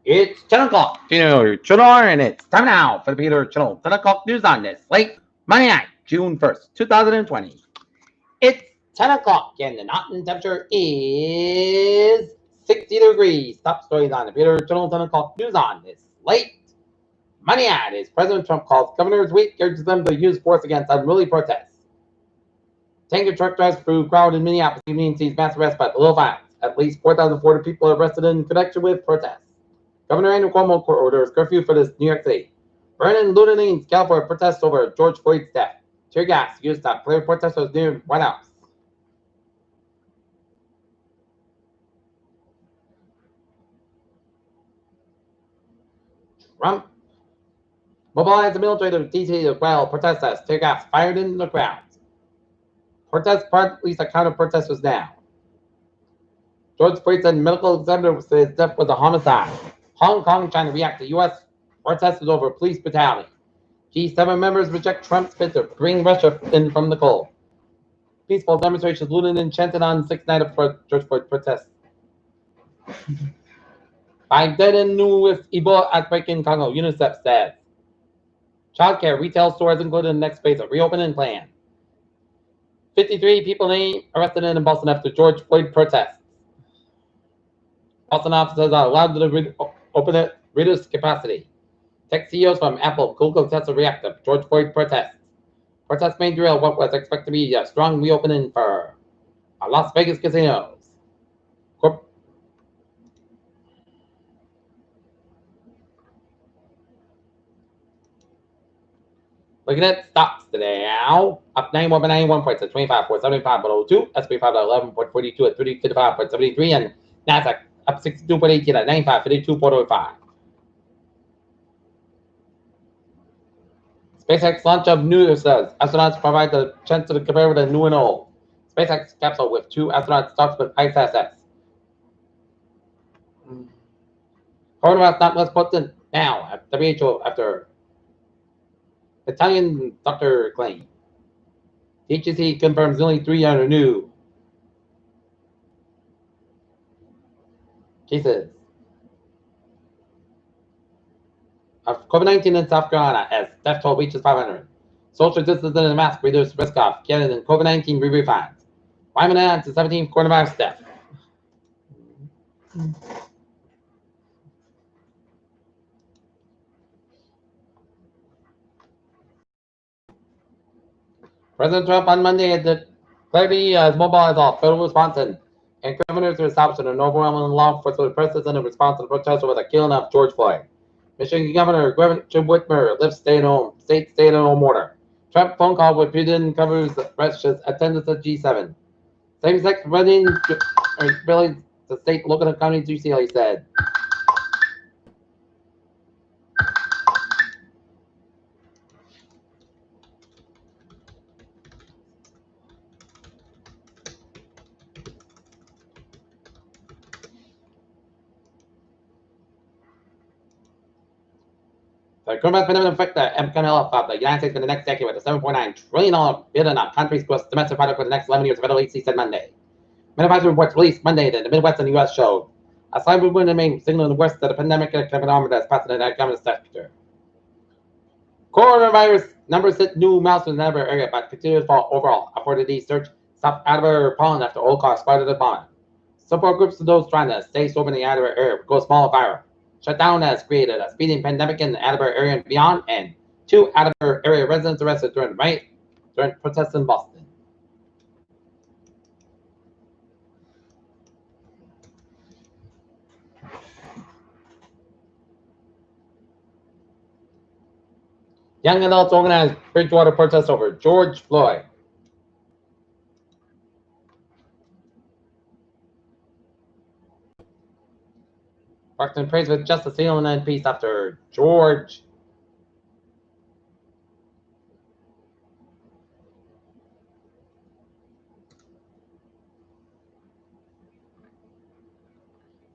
It's 10 o'clock, Peter Channel, and it's time now for the Peter Channel 10 o'clock news on this late Monday night, June 1st, 2020. It's 10 o'clock, and the mountain temperature is 60 degrees. Top stories on the Peter Channel 10 o'clock news on this late Monday night is President Trump calls Governors weak, urges them to use force against unruly protests. Tanker truck drives through crowd in Minneapolis evening sees mass arrest by little violence. At least 4,040 people arrested in connection with protests. Governor Andrew Cuomo orders curfew for this New York City. Vernon Lunardine's California protests over George Floyd's death. Tear gas used to clear protesters near White House. Trump mobilized the military to detail the quell protesters. Tear gas fired into the crowds. Protests, at least a count of protesters now. George Floyd said medical examiner says his death was a homicide. Hong Kong trying to react to U.S. protesters over police brutality. G7 members reject Trump's bid to bring Russia in from the cold. Peaceful demonstrations looted and chanted on the sixth night of George Floyd protests. 5 dead and new with Ebola outbreak in Congo, UNICEF says. Childcare retail stores included in the next phase of reopening plan. 53 people arrested in Boston after George Floyd protests. Boston officers are allowed to open at reduced capacity. Tech CEOs from Apple, Google, Tesla react to George Floyd protests. Protests may derail what was expected to be a strong reopening for Las Vegas casinos. Looking at stocks today now, up 91 points at 25,475.02, SP 511.42 at 355.73, and NASDAQ up 62.18 at 95.52.05. SpaceX launch of new astronauts provide the chance to compare with the new and old. SpaceX capsule with 2 astronauts starts with ISS. Coronavirus not less potent now at WHO after Italian doctor claim. HCC confirms only 3 are new cases of COVID-19 in South Carolina as death toll reaches 500. Social distancing and mask reduce risk of getting COVID-19 re-refines. Wyman adds to 17th coronavirus death. President Trump on Monday had declared he has mobilized all federal response and criminals to establish an overwhelming law enforcement presence in response to the protests over the killing of George Floyd. Michigan Governor Jim Whitmer lifts state stay-at-home order. Trump phone call with Putin covers Russia's attendance at G7. Same-sex wedding really the state local economies UCLA said. The coronavirus pandemic affect the economy of the United States for the next decade with a $7.9 trillion billion of country's gross domestic product for the next 11 years, federal agency said Monday. Manufacturing reports released Monday that the Midwest and the U.S. showed a slight movement in the main signal in the West that the pandemic economic has passed in the economic sector. Coronavirus numbers hit new milestones in the Attleboro area, but continue to fall overall. According to the search, South Attleboro pollen after old cars spotted the bomb. Support groups of those trying to stay sober in the Attleboro area go smaller fire. Shutdown has created a speeding pandemic in the Attleboro area and beyond, and 2 Attleboro area residents arrested during protests in Boston. Young adults organized Bridgewater protests over George Floyd. Washington prays with justice, healing, and peace after George.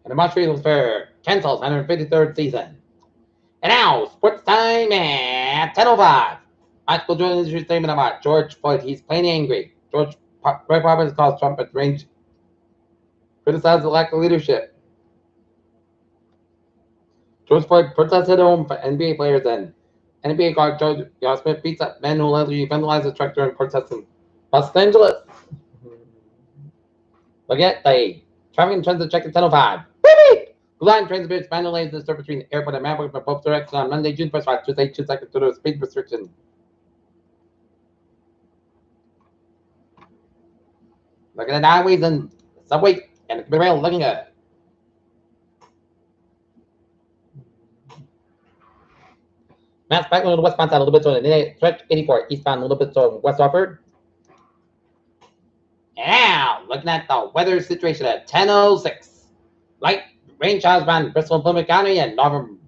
And the Montreal Fair cancels 153rd season. And now, sports time at 10:05. Michael Jordan's statement about George Floyd. He's plain angry. Ray Roberts calls Trump at range, criticizes the lack of leadership. George Floyd protests at home for NBA players and NBA guard Joe Smith beats up men who allegedly vandalized the truck during protests in Los Angeles. Look at the traffic and transit check in 1005. Blue Line trains appears final lanes in the surface between the airport and Maverick from both directions on Monday, June 1st, 5, Tuesday, 2 seconds due to a speed restriction. Looking at highways and subways and the rail looking at Mass back on the westbound side a little bit to the stretch 84 eastbound a little bit to West Orford. Now, looking at the weather situation at 10:06. Light rain showers around Bristol and Plymouth County and northern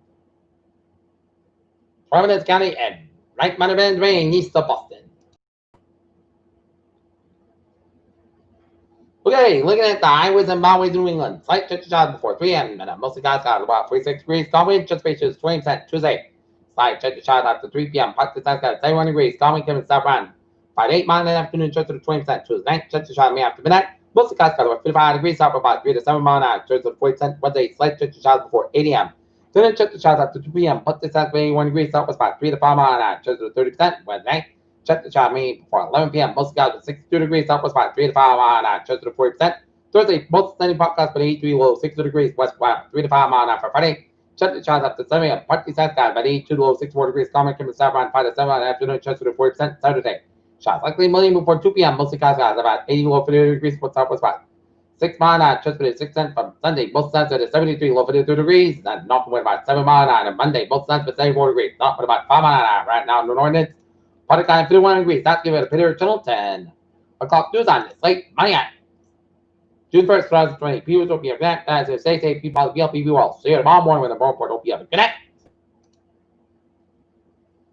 Providence County and light minor band rain east of Boston. Okay, looking at the highways and byways in New England. Slight chance of showers before 3 a.m. and mostly got about 46 degrees. Calm wind, just spacious 20% Tuesday. Slight chance of showers after 3 p.m. Partly skies got 71 degrees. Calm wind coming south around 5 to 8 miles in the afternoon, chance of 20% Tuesday night. Chance of showers may after midnight. Mostly skies got about 55 degrees. South about 3 to 7 miles an hour. Chance of 40% Wednesday. Slight chance of showers before 8 a.m. Then chance of showers after 2 p.m. Partly skies 81 degrees. South was about 3 to 5 miles an hour. Chance of 30% Wednesday night. Check the shot me before 11 p.m. Most skies at 62 degrees. South was about 3 to 5 miles an hour. Chance of 40%. Thursday, most sunny podcast, but 83 low, 60 degrees west, 3 to 5 miles an hour for Friday. Check the shots up to 7 a.m. Partly south sky, but 82 low, 64 degrees. Common coming south around 5 to 7 in the afternoon. Chance to 40% Saturday. Shots likely million before 2 p.m. Mostly skies about 80 low, 50 degrees. Southwest about 6 miles an hour. Chance to 6 cents from Sunday. Most suns at 73 low, 52 degrees. And north wind about 7 miles an hour. And Monday, most suns at 74 degrees. North wind about 5 miles an hour. Right now, New Orleans, Party kind 51 degrees. That's give it a Peter Channel 10 o'clock news on this late money at June 1st, 2020. People will be up. As they say, people will be well. See you tomorrow morning when the report will be up. Good night.